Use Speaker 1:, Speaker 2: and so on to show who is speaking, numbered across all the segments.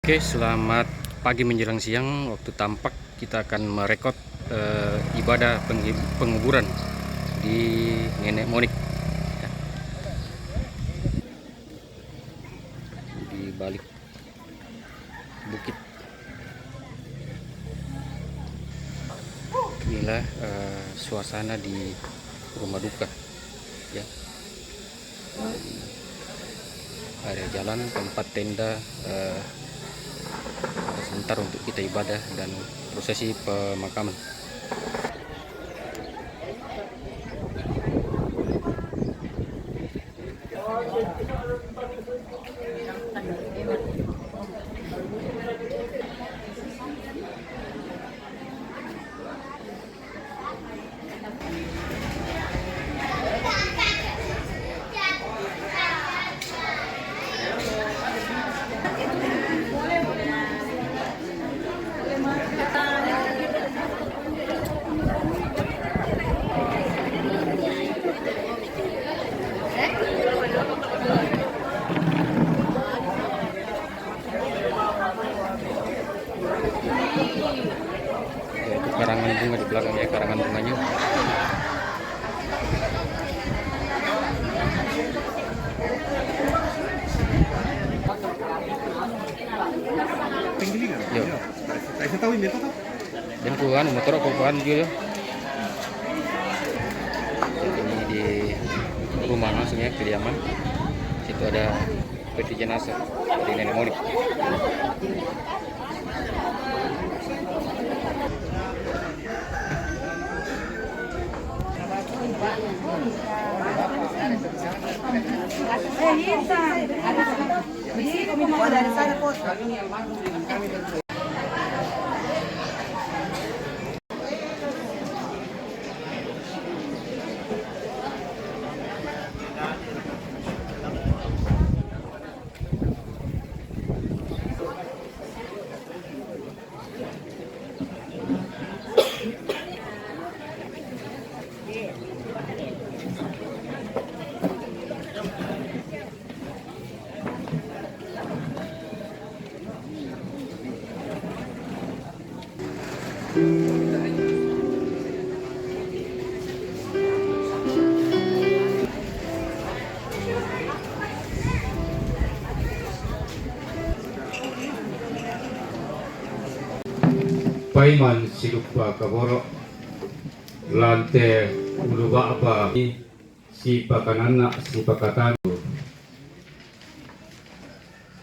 Speaker 1: Oke, selamat pagi menjelang siang. Waktu tampak kita akan merekod ibadah penguburan di Nenek Monik ya, di balik bukit. Inilah suasana di rumah duka ya. Area jalan tempat tenda sebentar untuk kita ibadah dan prosesi pemakaman. Ya, itu karangan bunga di belakang ya, karangan bunganya. Yo.
Speaker 2: Saya tahu ini tuh.
Speaker 1: Dan kuan motor aku kuan juga. Ini di rumah langsungnya kediaman. Situ ada peti jenazah dari Nenek Monik.
Speaker 3: Paiman silupa kaboro lante uluba apa si pakanana si pakatan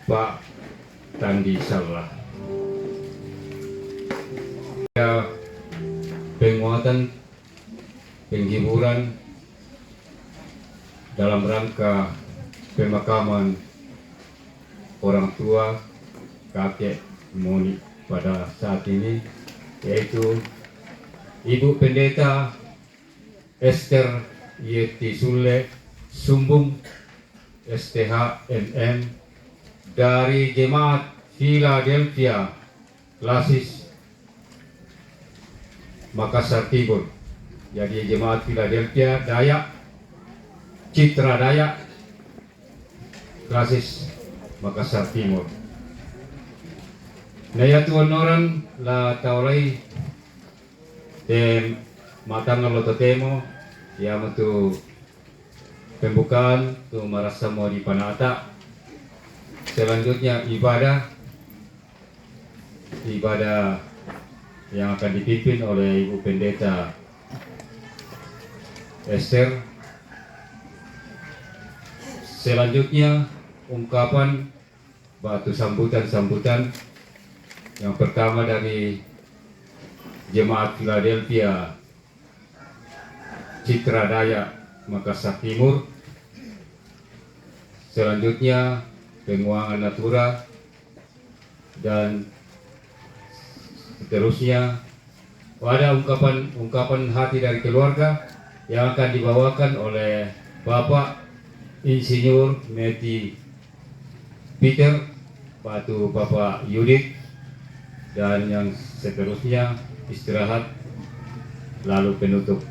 Speaker 3: Pak Tandi Salah ya penguatan penghiburan dalam rangka pemakaman orang tua kakek Monik pada saat ini, yaitu Ibu Pendeta Esther Yeti Sule Sumbung STH MM dari Jemaat Philadelphia Klasis Makassar Timur. Jadi Jemaat Philadelphia Dayak Citra Dayak Klasis Makassar Timur. Naya tuan orang la taulai dem matang lo temo ya untuk pembukaan tu marasa mau di Panata. Selanjutnya ibadah yang akan dipimpin oleh Ibu Pendeta Esther. Selanjutnya ungkapan batu sambutan yang pertama dari Jemaat Philadelphia Citra Dayak Makassar Timur. Selanjutnya penguangan natura dan seterusnya ada ungkapan hati dari keluarga yang akan dibawakan oleh Bapak Insinyur Meti Peter, Bapak Yudit, dan yang seterusnya istirahat lalu penutup.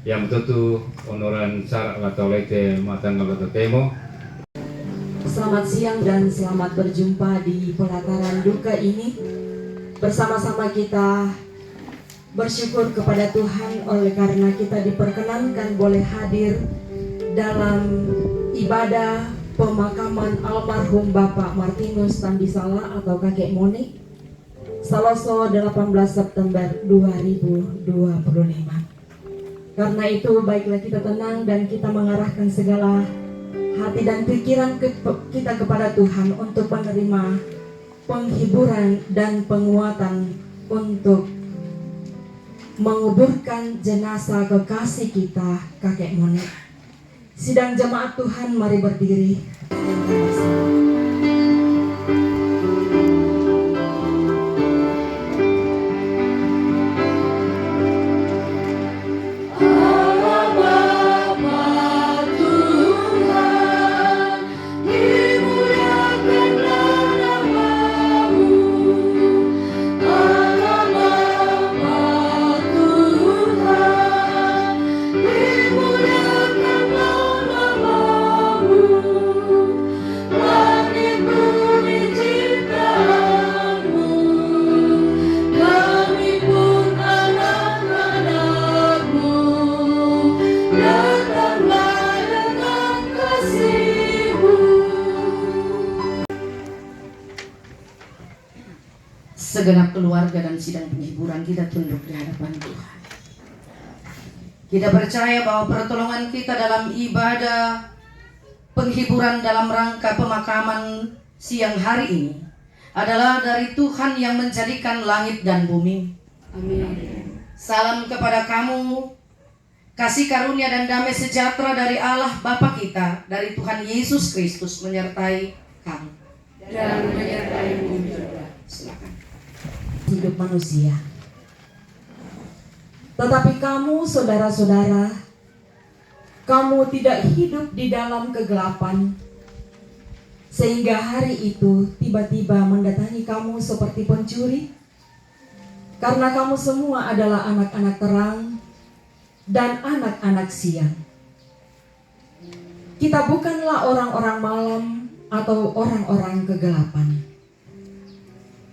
Speaker 3: Yang tentu honoran sarak atau lete matang atau temo.
Speaker 4: Selamat siang dan selamat berjumpa di pelataran
Speaker 2: duka ini, bersama-sama kita bersyukur kepada Tuhan oleh karena kita diperkenankan boleh hadir dalam ibadah pemakaman almarhum Bapak Martinus Tambisala atau Kakek Monik, Saloso 18 September 2025. Karena itu baiklah kita tenang dan kita mengarahkan segala hati dan pikiran kita kepada Tuhan untuk menerima penghiburan dan penguatan untuk menguburkan jenazah kekasih kita, Kakek Monik. Sidang jemaat Tuhan, mari berdiri.
Speaker 4: Segenap keluarga dan sidang penghiburan kita tunduk di hadapan Tuhan. Kita percaya bahwa pertolongan kita dalam ibadah penghiburan dalam rangka pemakaman siang hari ini adalah dari Tuhan yang menjadikan langit dan bumi. Amin. Salam kepada kamu, kasih karunia dan damai sejahtera dari Allah Bapa kita, dari Tuhan Yesus Kristus menyertai kamu dan menyertaimu juga. Silakan.
Speaker 2: Hidup manusia. Tetapi kamu saudara-saudara, kamu tidak hidup di dalam kegelapan, sehingga hari itu tiba-tiba mendatangi kamu seperti pencuri, karena kamu semua adalah anak-anak terang dan anak-anak siang. Kita bukanlah orang-orang malam atau orang-orang kegelapan.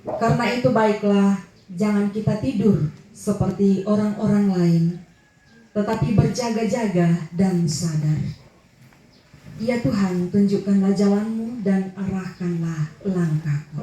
Speaker 2: Karena itu baiklah, jangan kita tidur seperti orang-orang lain, tetapi berjaga-jaga dan sadar. Ya Tuhan, tunjukkanlah jalan-Mu dan arahkanlah langkahku.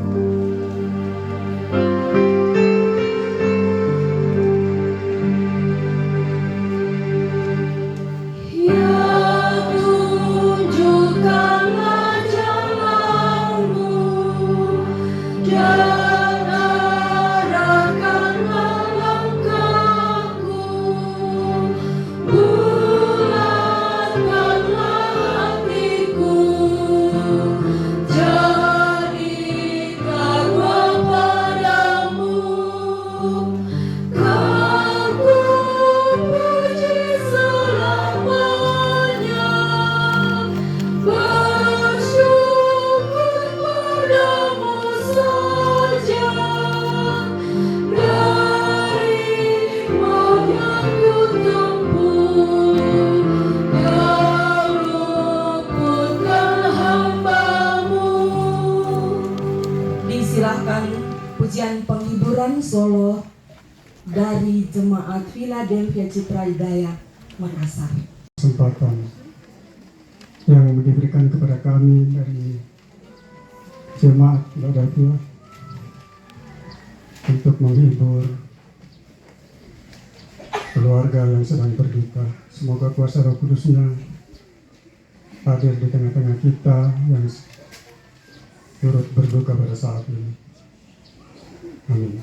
Speaker 2: Silahkan pujian penghiburan solo dari Jemaat Philadelphia Citra Hidayat Makassar.
Speaker 5: Kesempatan yang diberikan kepada kami dari Jemaat Philadelphia untuk menghibur keluarga yang sedang berduka. Semoga kuasa Roh Kudus-Nya hadir di tengah-tengah kita yang turut berduka pada saat ini. Amin.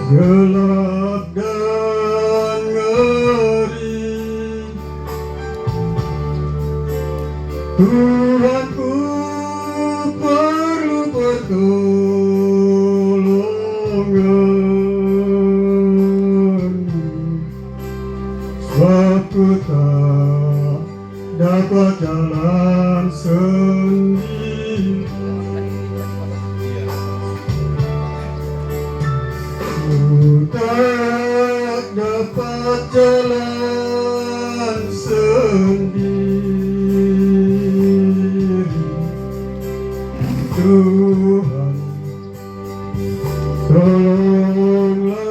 Speaker 5: gelap dan ngeri. Tuhanku perlu pertolongan-Mu, sebab ku tak dapat jalan sendiri. Ku tak dapat jalan sendiri. Tuhan, tolonglah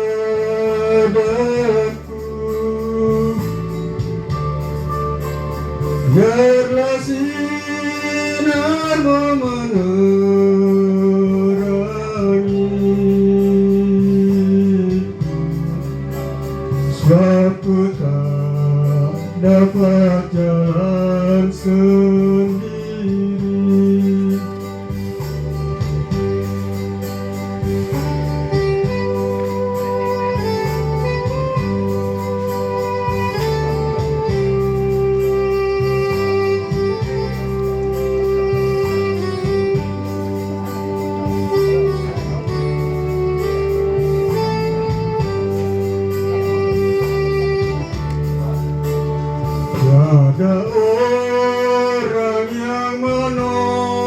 Speaker 5: daku, biarlah sinar-Mu menerangiku, sebab ku tak dapat jalan sendiri. Tiada orang yang menolong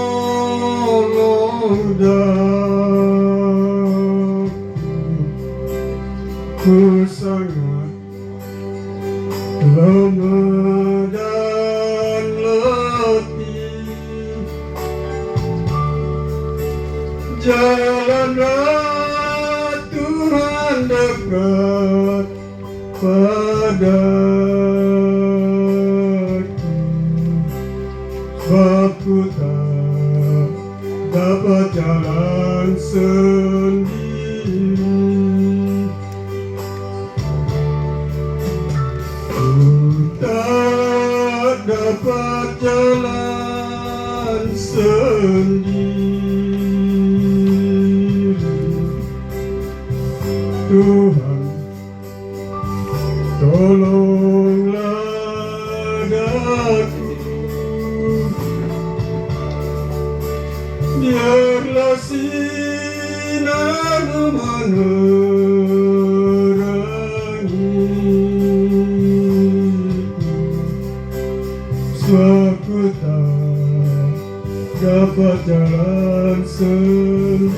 Speaker 5: daku, ku sangat lemah dan letih. Jalanlah Tuhan dekat padaku, sebab ku tak dapat jalan sendiri. Ku tak dapat jalan sendiri. Tuhan, tolonglah daku, biarlah sinar-Mu menerangiku, sebab ku tak dapat jalan sendiri.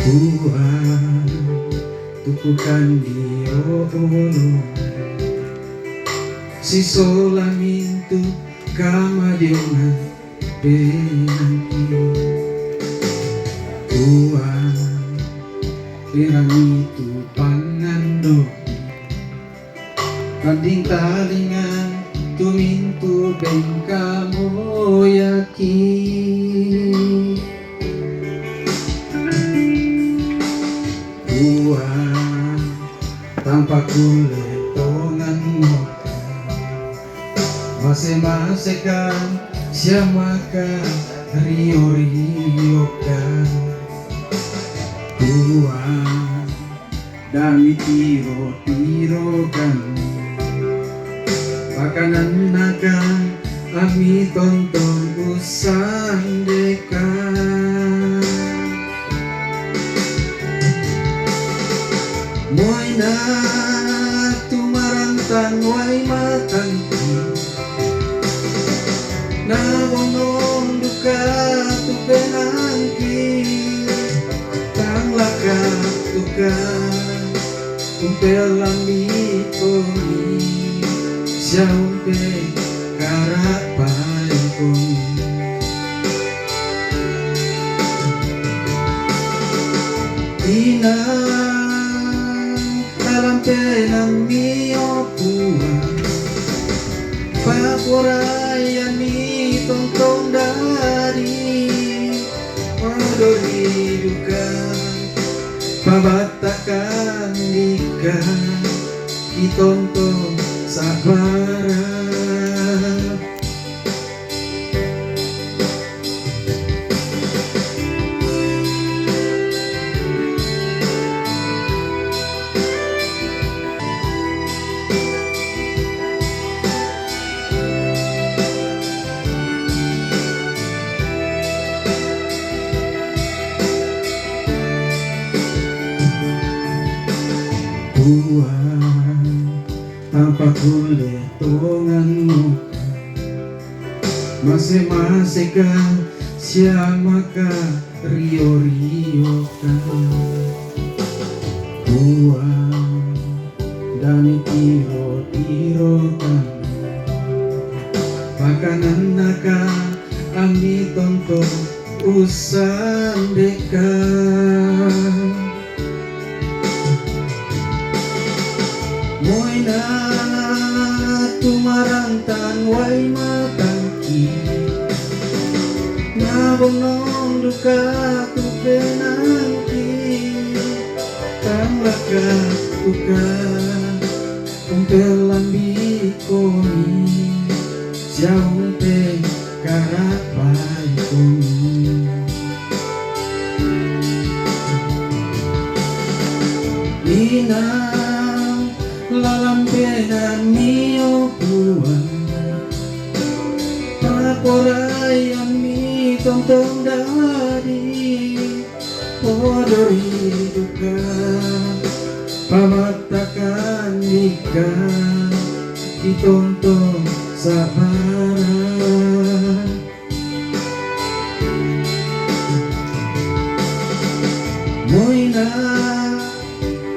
Speaker 6: Tuhan, tukukan diolo si solamintu kamadiongan penanti. Tuhan, pirang itu pangando kanding talingan tumintu bengkamo yakin. Tuhan, tanpa kuletongan-Mu mase-masekan siamakan rio-riokan. Tuhan, dami tiro-tirokan makanan nakan ami tonton usang dekan. Moy na tumarantang way matanti na wonong duka tupenangki tang laka duka umpelami komi siampe karapan komi. Inang dalam penang mio puang Papuraya mi tontong dari Madori duka Pabatakan nikah Itontong sabara Tuhan tanpa kulit tongan muka Masih-masih kan siapa ka rio-rio kan Tuhan dani tiro-tiro kan Pakanan naka ambi tonton usan dekat Moina tumarantan way matangki Nabonong duka tu penangki Tamlaka duka Kumpelan bikoni Siyaung te karapay koni Inang lalampenan mio puang Paporayan mi tontong dari Podori duka Pamatakan nikah Itontong sabaran Moina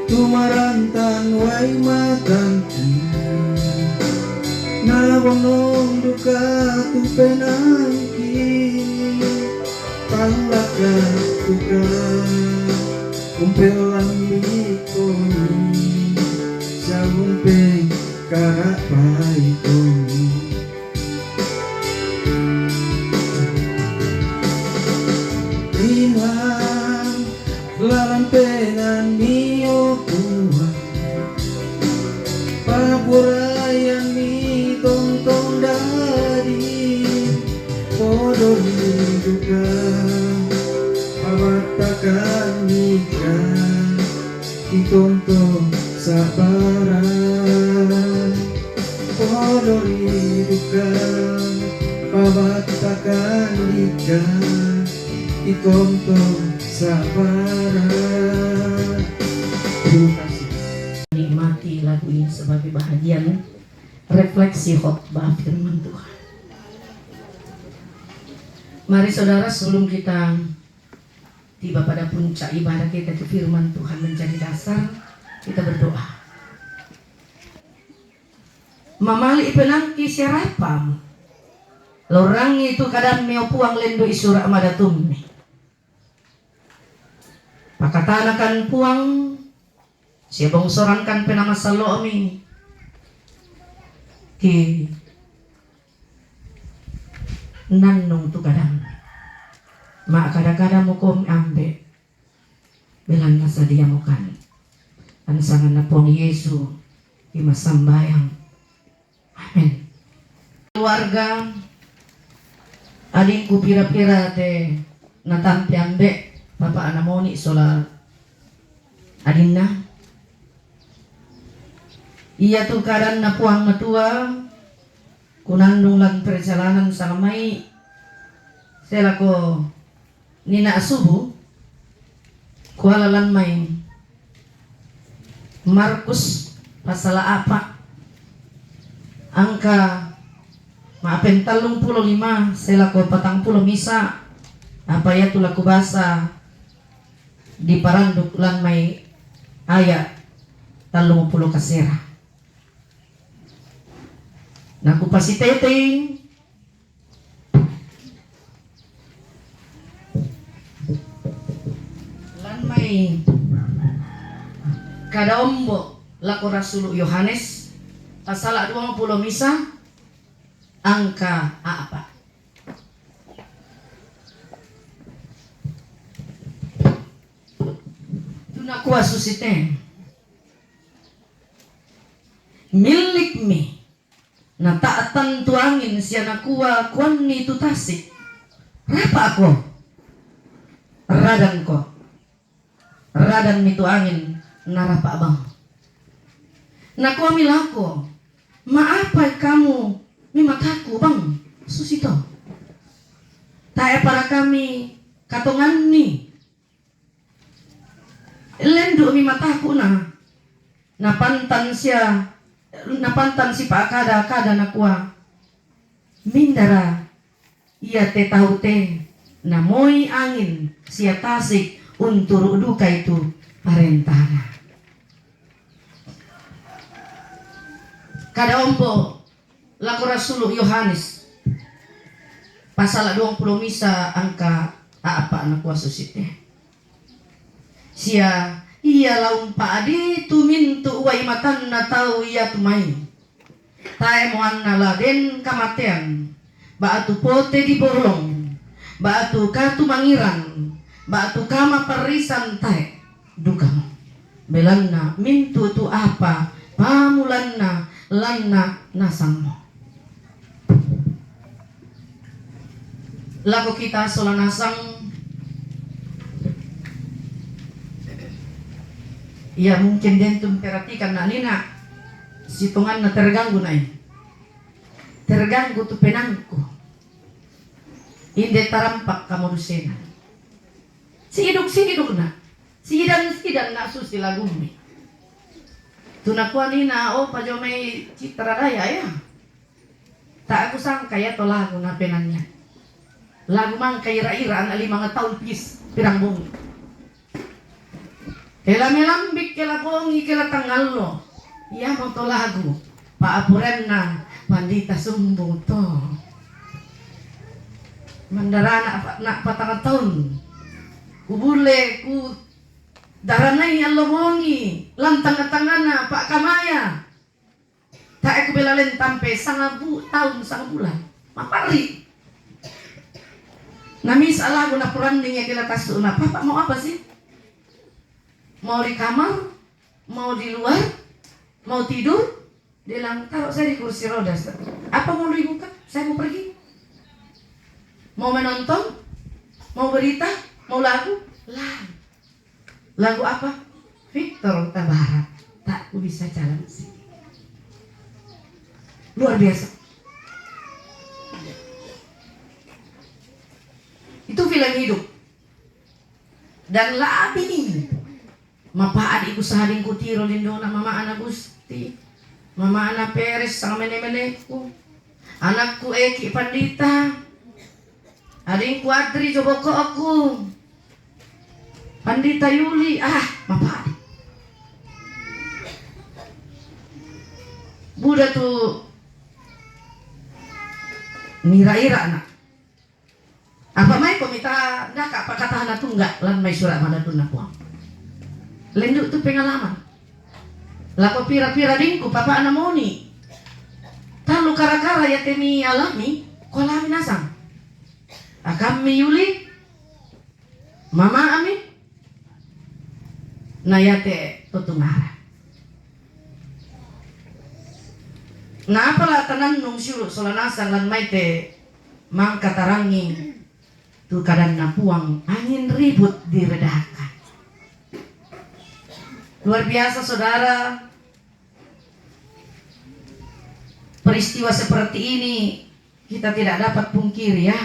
Speaker 6: tumarantan way matangki Nabonong duka tu penangki Panglaka duka Kumpelan bikoni Siyaumpe karapay koni Inang lalampenan mio puang Papurayan mi tontong dari Podori duka Pamatakan nikah Itontong sabaran Podori duka Pamatakan nikah Itontong sabaran. Terima kasih.
Speaker 4: Nikmati lagu ini sebagai bahagian refleksi khotbah firman Tuhan. Mari saudara, sebelum kita tiba pada puncak ibadah kita ke firman Tuhan menjadi dasar, kita berdoa. Mamali ipenangki siarapam. Lorang itu kadang meo puang lendo isura madatumni. Pakatanakan puang siya bongsoran kan penamasalo amin ki nanong tu kadang ma kadang-kadang mo kom ambe bilang nasa dia mo kan ansangan na puang Yesu imasambayang amen. Keluarga adingku pira-pira te natampi ambe Papa anamoni sola adinna iya tu karan na puang matua kunandung lang perjalanan sa may sela ko nina asubu kualalan may Markus pasala apa angka maapen 35 sela ko 40 misa apa ya tu laku basa di paranduk lan may ayat 30 kasera. Naku pa si Teteng lan may Kada ombo lako Rasul Yohanes pasal 20 misa angka apa? Tunakuwa susite milik mi na taatan tuangin siya nakuha kuan ni tutasi rapa ako radan ko radan mi tuangin narapa bang nakuha milako maapay kamu mi mataku bang susito tae para kami katongan ni lendo mi mataku napantan si pakada nakuha mindara iya te tahu te namoy angin siya tasik untuk duka itu parentana kada ombo lako Rasul Yohanes pasal 20 misa angka apa nakuha susite siya iya laung paadi tumintu uway matan na tau iya tumay tae moan na laden kamatean baatu pote di bolong baatu katu mangiran baatu kama parisan tae dukam belanna mintu tu apa pamulanna lanna nasangmo laku kita solanasang. Ya mungkin dentum perhatikan nak nina situngan na terganggu nai terganggu tu penangku inde tarampak kamu dusena si hiduk na sidan nak susi lagumi tunakuan nina oh pajomai citra raya ya tak aku sangka ya to lagu na penanya lagu mang kaira-ira anak 5 tahun pis pirang bumi kela melambik, kela bongi, kela tanggal lo. Iya mau to lagu. Pak apuren na pandita sumbung to. Mandara nak patang tahun. Kubule ku daranay ang bongi. Lantang tangana Pak Kamaya. Tak aku belalen tampe tahun 1 bulan. Mapari. Namis alago na puranding ya kela kasu na. Papa mau apa sih? Mau di kamar, mau di luar, mau tidur, dia bilang taruh saya di kursi roda. Apa mau dibuka? Saya mau pergi. Mau menonton, mau berita, mau lagu, lagu apa? Victor Tabarat. Tak ku bisa jalan sih. Luar biasa. Itu film hidup. Dan labi ini. Mapa adikku sahading kutiro lindona mama anak Gusti mama anak Peres sang mene-meneku anakku Eki Pandita adingku Adri Joboko aku Pandita Yuli mapa adik Buddha tu nira-ira anak apa mai komita ndak apa kata anak tunggak lan mai surat madatun aku lenduk tu pengalaman. Lako pira-pira dingku papa anamoni. Talu kara-kara ya temi alami, kolami nasang. Akami Yuli, mama ami, nayate tutungara. Na apalah tanan nung syuru solanasang lan maite mangkatarangi tu kadan napuang angin ribut diredakan. Luar biasa saudara, peristiwa seperti ini kita tidak dapat pungkiri ya.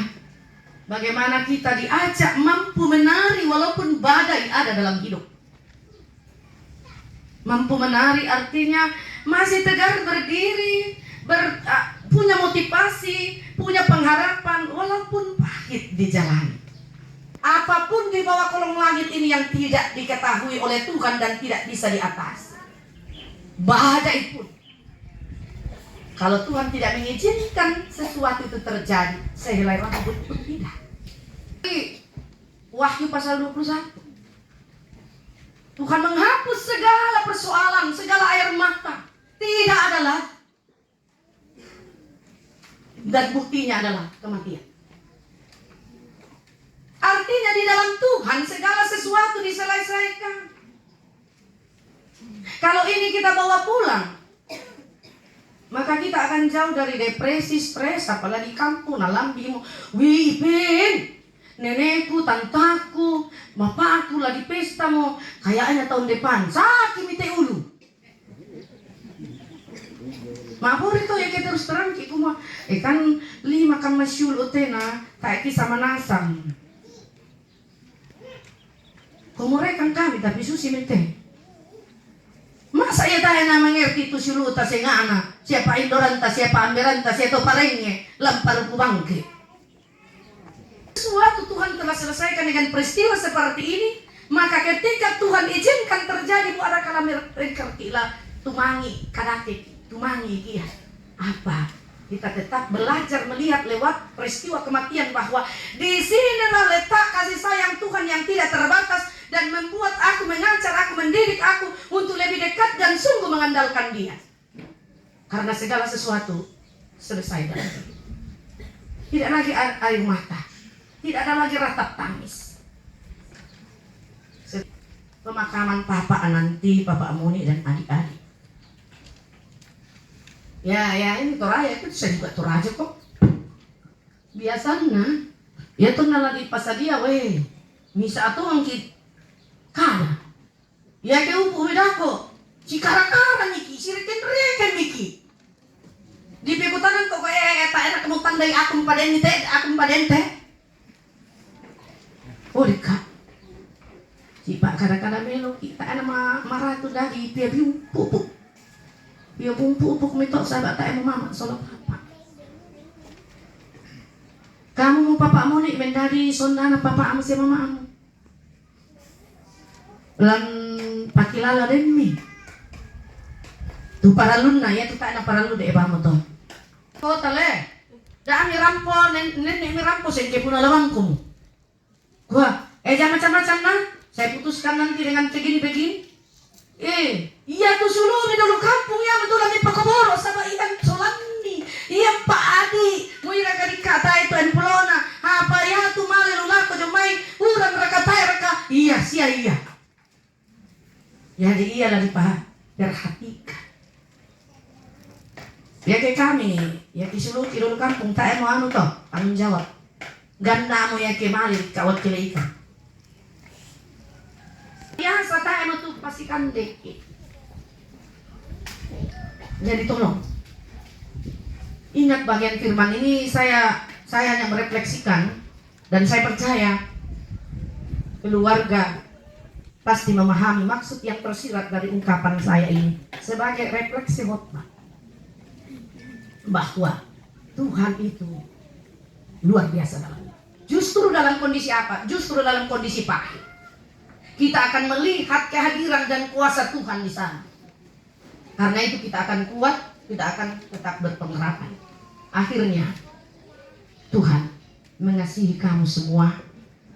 Speaker 4: Bagaimana kita diajak mampu menari walaupun badai ada dalam hidup. Mampu menari artinya masih tegar berdiri, punya motivasi, punya pengharapan walaupun pahit dijalani. Apapun di bawah kolong langit ini yang tidak diketahui oleh Tuhan dan tidak bisa diatasi. Badai pun. Kalau Tuhan tidak mengizinkan sesuatu itu terjadi, sehelai rambut pun tidak. Wahyu pasal 21. Tuhan menghapus segala persoalan, segala air mata. Tidak ada lagi. Dan buktinya adalah kematian. Artinya di dalam Tuhan segala sesuatu diselesaikan. Kalau ini kita bawa pulang, maka kita akan jauh dari depresi, stres, apalagi kampung, lambimu. Wipin, nenekku, tantaku, bapakku lagi pesta mau, kayaknya tahun depan, sakit mite ulu. Mabur itu ya kita terus terang, kiku mah, kan 5 kan masyul utena, tak sama nasam. Kumurekan kami, tapi susi mite. Masa ya tayo na mengerti itu siluta si ngana, siapa indoranta, siapa amberanta, siapa parengnya, lampar kubangke. Suatu Tuhan telah selesaikan dengan peristiwa seperti ini, maka ketika Tuhan izinkan terjadi bu ada kalam kertila, tumangi kadatik, tumangi kia. Apa? Kita tetap belajar melihat lewat peristiwa kematian bahwa di sinilah letak kasih sayang Tuhan yang tidak terbatas dan membuat aku mengajar, aku mendidik aku untuk lebih dekat dan sungguh mengandalkan Dia. Karena segala sesuatu selesai dalam hidup. Tidak lagi air mata, tidak ada lagi ratap tangis. Pemakaman Papa nanti, Papa Amoni dan adik-adik. Ya ini Toraja itu saya juga Toraja kok. Biasanya ya tuh lagi pasadia weh. Misa atau angkit kana. Ya ke upu midako. Cikara-kara niki, sirikin reken miki. Di pekutanan kok eta enak kamu tandai aku padente. Oh dika. Sipa kadang-kadang melo kita ana marah tu dari pia pupuk. Pia pupuk mitok sahabat tak mama solo papa. Kamu mau papa Amoni mendari sondana papa amu si mama amu. Lan pakilala denmi. Tu paralun na ya kita na paralu de ebamo to. Ko tale. Da mi rampo nenek mi rampo sengke puna lawangku. Gua jangan macam-macam na. Saya putuskan nanti dengan begini. Iya tuh sulumi dulu kampung ya betul lagi pakoboro sama ikan solani. Iya Pak Adi, mau ira kali kata itu empolona. Apa ya tuh male lulako jomai urang rakatai raka. Iya sia iya. Jadi iya lagi Pak, perhatikan. Ya kayak kami, ya kisuluki dulu kampung tak mau anu toh, tanggung jawab. Ganda mo ya kemali kawat kila ikan. Biasa tayo tuh pastikan dek. Jadi tolong ingat bagian firman ini saya hanya merefleksikan dan saya percaya keluarga pasti memahami maksud yang tersirat dari ungkapan saya ini sebagai refleksi khotbah bahwa Tuhan itu luar biasa justru dalam kondisi apa? Justru dalam kondisi pahit. Kita akan melihat kehadiran dan kuasa Tuhan di sana. Karena itu kita akan kuat, kita akan tetap berpengharapan. Akhirnya Tuhan mengasihi kamu semua,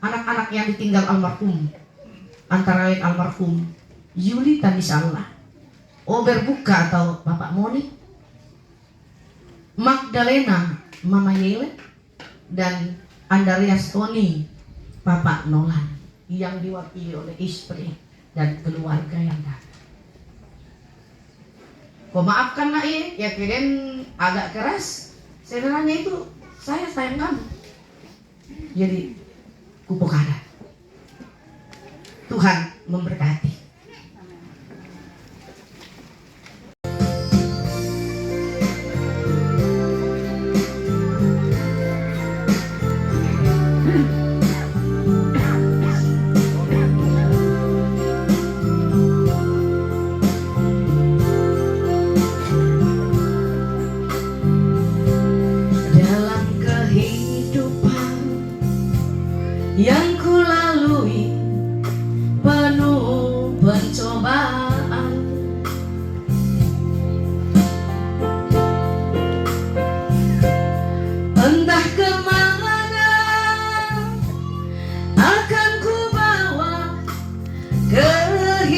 Speaker 4: anak-anak yang ditinggal almarhum, antara lain almarhum Yuli Tanisallah, Ober Buka atau Bapak Moni, Magdalena Mama Yele, dan Andreas Tony Bapak Nolan, yang diwakili oleh istri dan keluarga yang datang. Kau maafkan nak ya kirain agak keras. Sebenarnya itu saya sayang kamu. Jadi kupukada. Tuhan memberkati.
Speaker 7: Yang ku lalui penuh pencobaan, entah kemana akan ku bawa kehidupan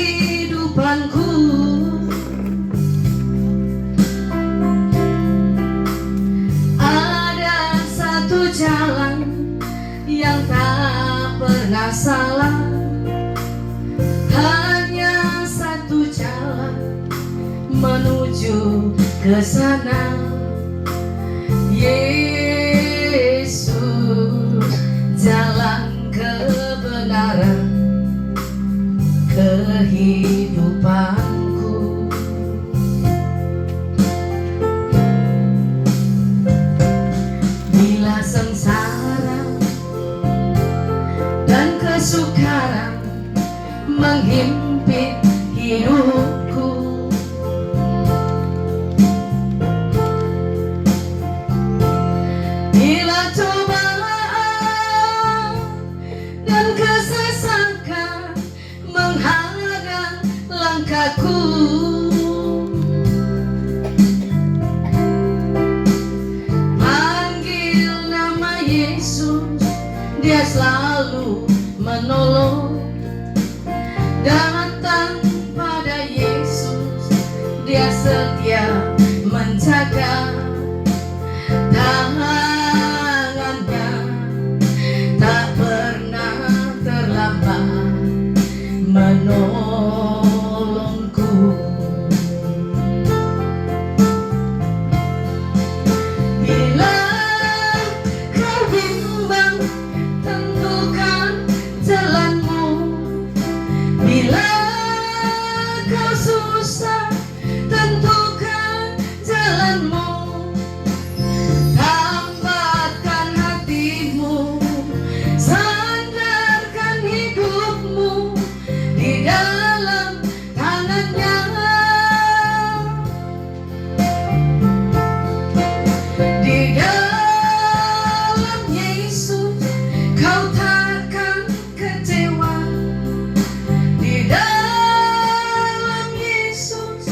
Speaker 7: menuju ke sana. Yesus, jalan kebenaran kehidupanku. Bila sengsara dan kesukaran menghimpit hidupku, bila cobaan dan kesesakan menghadang langkahku, panggil nama Yesus, Dia selalu menolong. Datang pada Yesus, Dia setia menjaga. Tangannya tak pernah terlambat menolongku. Bila kau bimbang, tentukan jalanmu. Bila kau susah, tentukan jalanmu. Tambatkan hatimu, sandarkan hidupmu di dalam tangannya. Di dalam Yesus kau takkan kecewa. Di dalam Yesus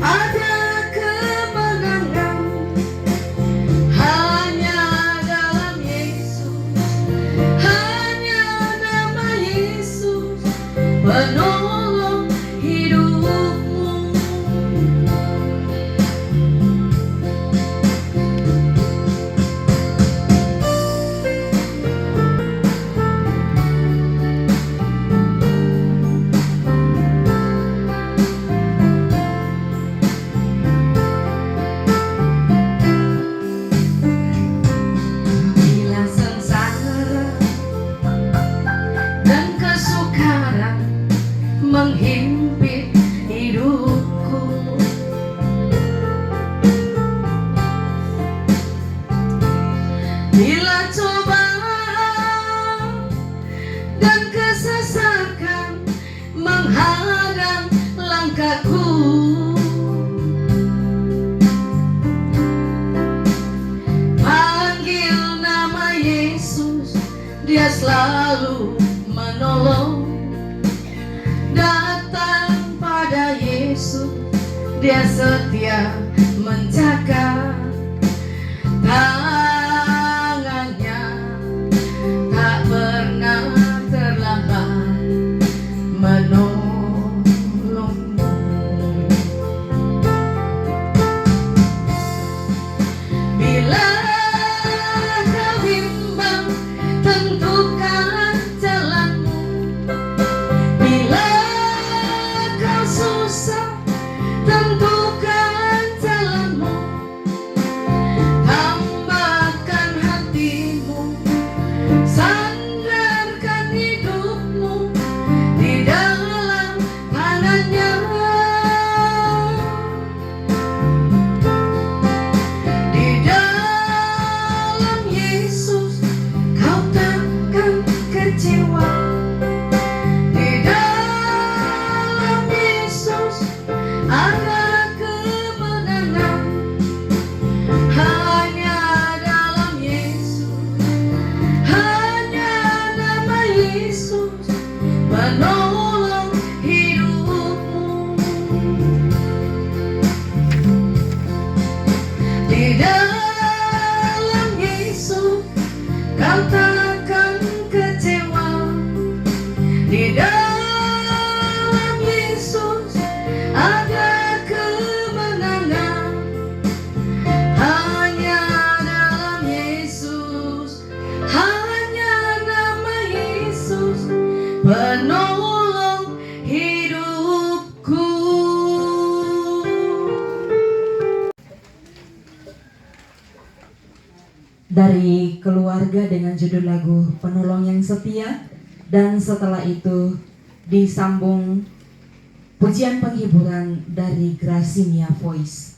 Speaker 7: ada kemenangan. Hanya dalam Yesus, hanya nama Yesus penolong hidupmu. Bila sengsara dan kesukaran menghimpit hidupku, bila cobaan dan kesesakan menghadang langkahku, panggil nama Yesus, Dia selalu menolong. Datang pada Yesus, Dia setia menjaga. Tangannya tak pernah terlambat menolongmu. Bila kau bimbang, tentukan jalanmu. Bila kau susah, tentukan jalanmu. Tambahkan hatimu, sandarkan hidupmu di dalam tangannya. Di dalam Yesus kau takkan kecewa. Di dalam Yesus ada kemenangan. Hanya dalam Yesus, hanya nama Yesus penolong hidupmu. Di dalam Yesus kau takkan kecewa. Di dalam Yesus ada kemenangan. Hanya dalam Yesus, hanya nama Yesus penolong hidupku.
Speaker 2: dari keluarga dengan judul lagu Penolong yang Setia, dan setelah itu disambung pujian penghiburan dari Gracinia Voice.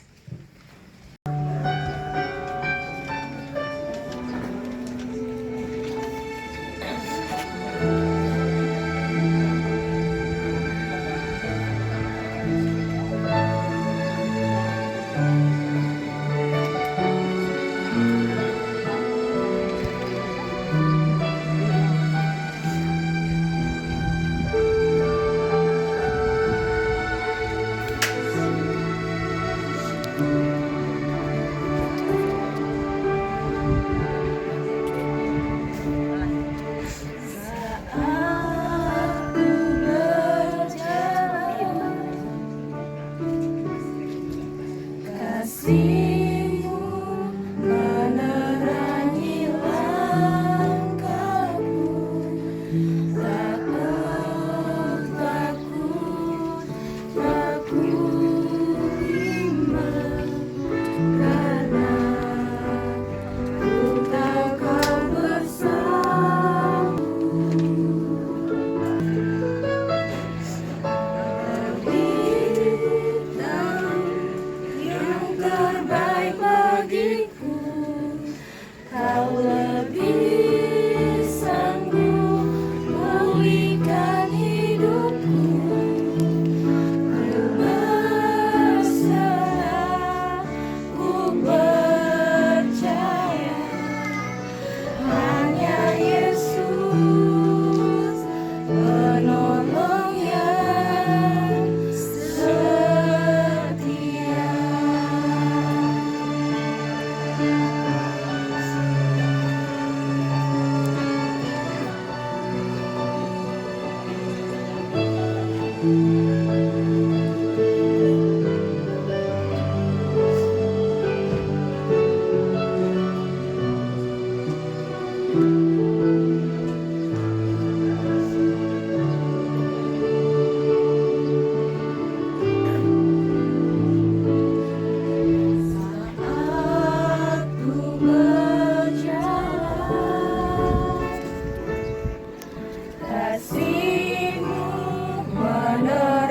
Speaker 7: Kasih-Mu menerima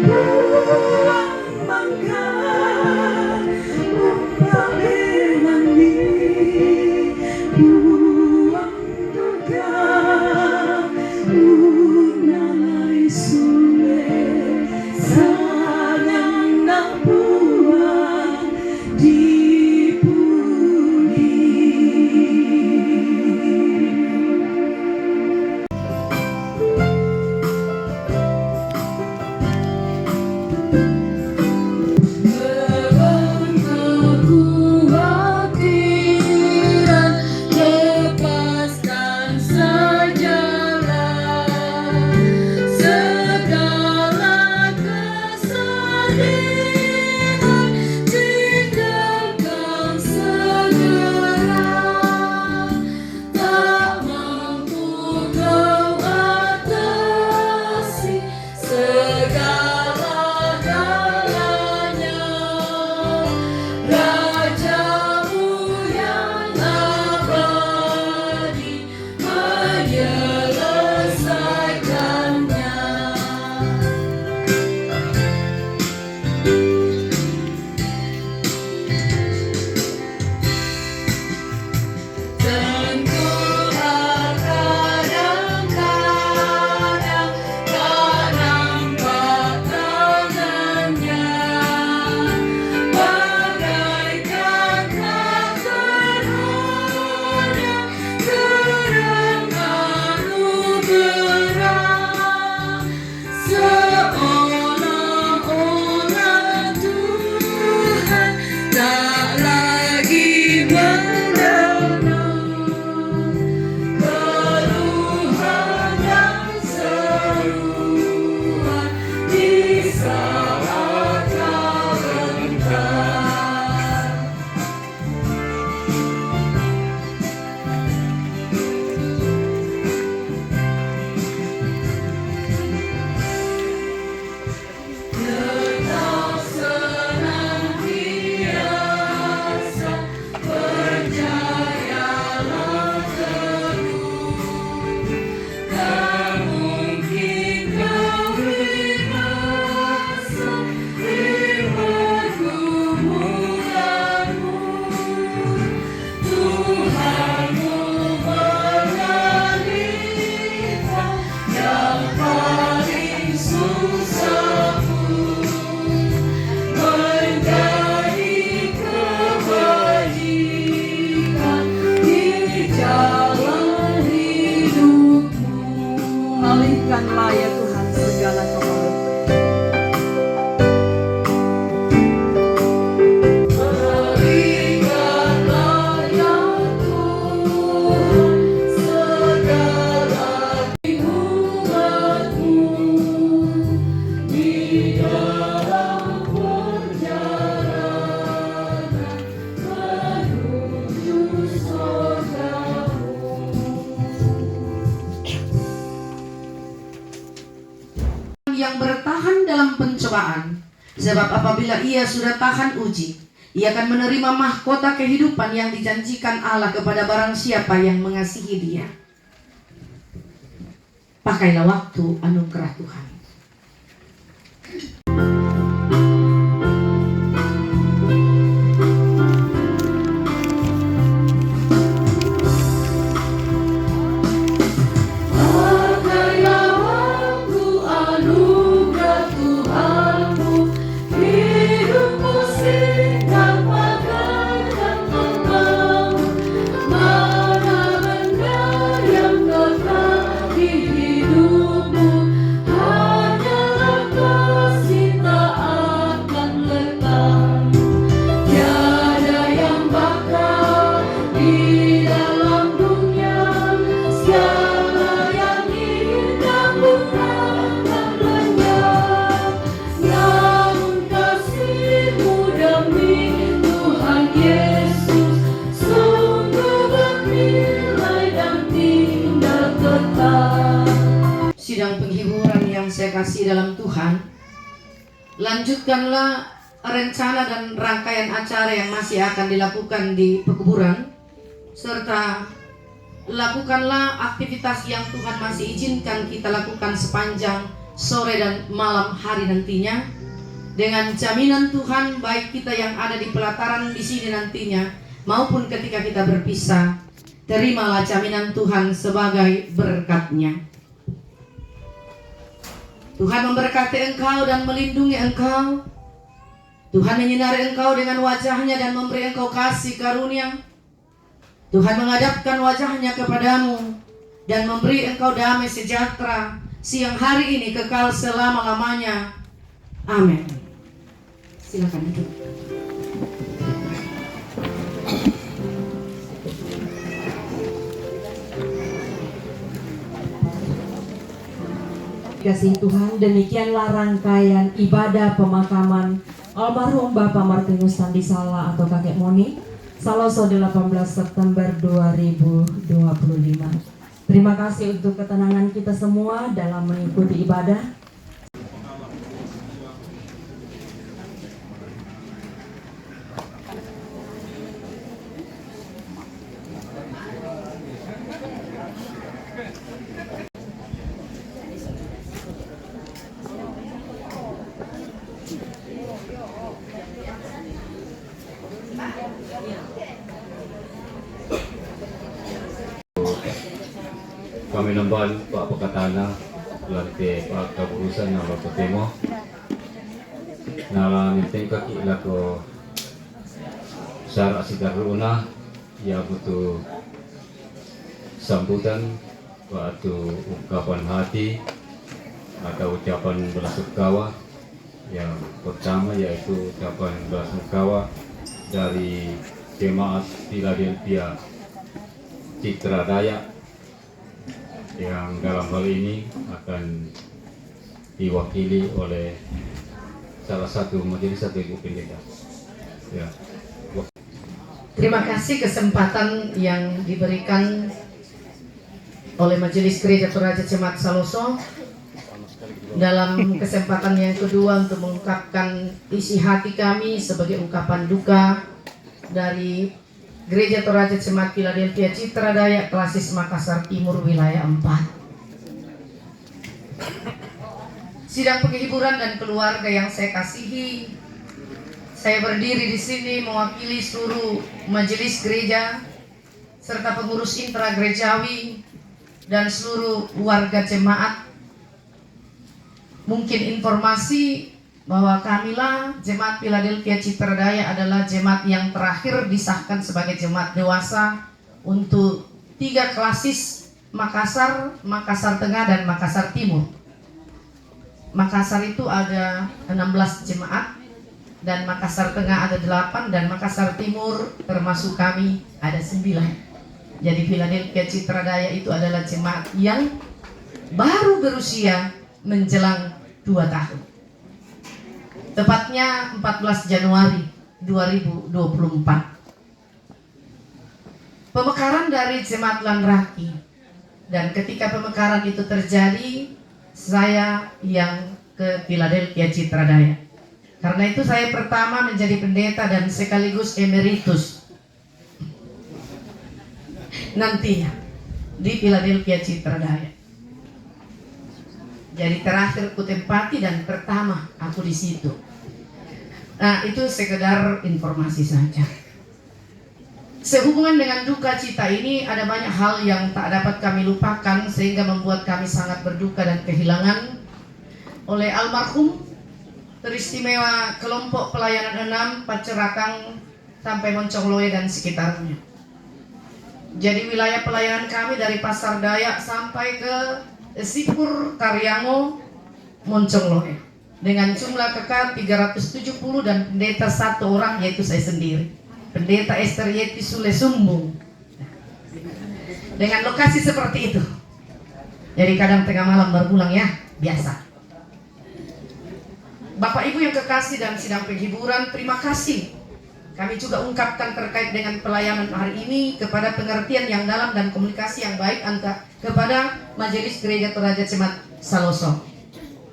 Speaker 7: Ku mencari kebajikan di jalan hidupmu.
Speaker 2: Alihkanlah ya Tuhan segala kemelut.
Speaker 7: Berikanlah ya Tuhan segala umatmu di dalam perjalanan menuju surgamu.
Speaker 4: Yang bertahan dalam pencobaan, sebab apabila ia sudah tahan uji, ia akan menerima mahkota kehidupan yang dijanjikan Allah kepada barang siapa yang mengasihi Dia. Pakailah waktu anugerah Tuhan.
Speaker 7: Pakailah waktu anugerah Tuhanmu, hidupmu singkat bagaikan malam. Mana benda yang kekal di hidupmu, hanyalah kasih tak akan lekang. Tiada yang bakal di dalam dunia, segala yang indah bukan lenyap. Namun kasih-Mu demi Tuhan Yesus sungguh bernilai dan tidak kekal.
Speaker 4: Sidang penghiburan yang saya kasih dalam Tuhan, lanjutkanlah rencana dan rangkaian acara yang masih akan dilakukan di pekuburan, serta lakukanlah aktivitas yang Tuhan masih izinkan kita lakukan sepanjang sore dan malam hari nantinya, dengan jaminan Tuhan baik kita yang ada di pelataran di sini nantinya maupun ketika kita berpisah. Terimalah jaminan Tuhan sebagai berkat-Nya. Tuhan memberkati engkau dan melindungi engkau. Tuhan menyinari engkau dengan wajah-Nya dan memberi engkau kasih karunia. Tuhan menghadapkan wajah-Nya kepadamu dan memberi engkau damai sejahtera siang hari ini kekal selama-lamanya. Amin. Silakan duduk.
Speaker 2: Kasih Tuhan, demikianlah rangkaian ibadah pemakaman almarhum Bapak Martinus Tandisala atau Kakek Moni, Saloso 18 September 2025. Terima kasih untuk ketenangan kita semua dalam mengikuti ibadah.
Speaker 3: Kami nambal Pak Pakatana Lante Pak Kapurusan na Bapak Temo na niteng kaki lako Sara Sidaruna ya butuh sambutan waktu ungkapan hati atau ucapan belasungkawa. Yang pertama yaitu ucapan belasungkawa dari jemaat Philadelphia Citra Dayak yang dalam hal ini akan diwakili oleh salah satu majelis atau ibu pendeta. Ya.
Speaker 4: Terima kasih kesempatan yang diberikan oleh Majelis Gereja Toraja Jemaat Saloso dalam kesempatan yang kedua untuk mengungkapkan isi hati kami sebagai ungkapan duka dari Gereja Toraja Jemaat Philadelphia Citra Dayak Klasis Makassar Timur Wilayah 4. Sidang penghiburan dan keluarga yang saya kasihi, saya berdiri di sini mewakili seluruh majelis gereja serta pengurus intra gerejawi dan seluruh warga jemaat mungkin informasi bahwa kamilah Jemaat Philadelphia Citra Daya adalah jemaat yang terakhir disahkan sebagai jemaat dewasa untuk 3 klasis Makassar, Makassar Tengah, dan Makassar Timur. Makassar itu ada 16 jemaat, dan Makassar Tengah ada 8, dan Makassar Timur termasuk kami ada 9. Jadi Philadelphia Citra Daya itu adalah jemaat yang baru berusia menjelang 2 tahun. Tepatnya 14 Januari 2024. Pemekaran dari Jemaat Lanraki, dan ketika pemekaran itu terjadi, saya yang ke Philadelphia Citra Daya. Karena itu saya pertama menjadi pendeta dan sekaligus emeritus nantinya di Philadelphia Citra Daya. Jadi terakhir kutempati dan pertama aku di situ. Nah, itu sekedar informasi saja. Sehubungan dengan duka cita ini, ada banyak hal yang tak dapat kami lupakan sehingga membuat kami sangat berduka dan kehilangan oleh almarhum teristimewa kelompok pelayanan 6 Pacerakang sampai Moncongloe dan sekitarnya. Jadi wilayah pelayanan kami dari Pasar Dayak sampai ke Sipur, Karyango, Moncongloe dengan jumlah kekal 370 dan pendeta 1 orang, yaitu saya sendiri, Pendeta Esther Yeti Sule Sumbung. Dengan lokasi seperti itu. Jadi kadang tengah malam baru pulang ya, biasa. Bapak Ibu yang kekasih dan sidang penghiburan, terima kasih. Kami juga ungkapkan terkait dengan pelayanan hari ini kepada pengertian yang dalam dan komunikasi yang baik kepada Majelis Gereja Toraja Jemaat Saloso.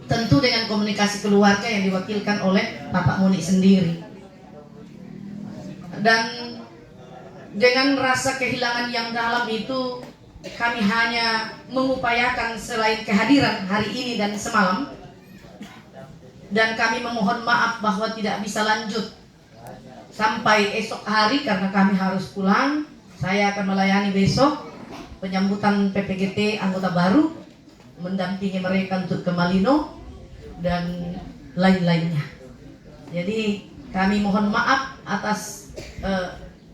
Speaker 4: Tentu dengan komunikasi keluarga yang diwakilkan oleh Bapak Muni sendiri. Dan dengan rasa kehilangan yang dalam itu, kami hanya mengupayakan selain kehadiran hari ini dan semalam, dan kami memohon maaf bahwa tidak bisa lanjut sampai esok hari karena kami harus pulang. Saya akan melayani besok penyambutan PPGT anggota baru, mendampingi mereka untuk ke Malino dan lain-lainnya. Jadi kami mohon maaf atas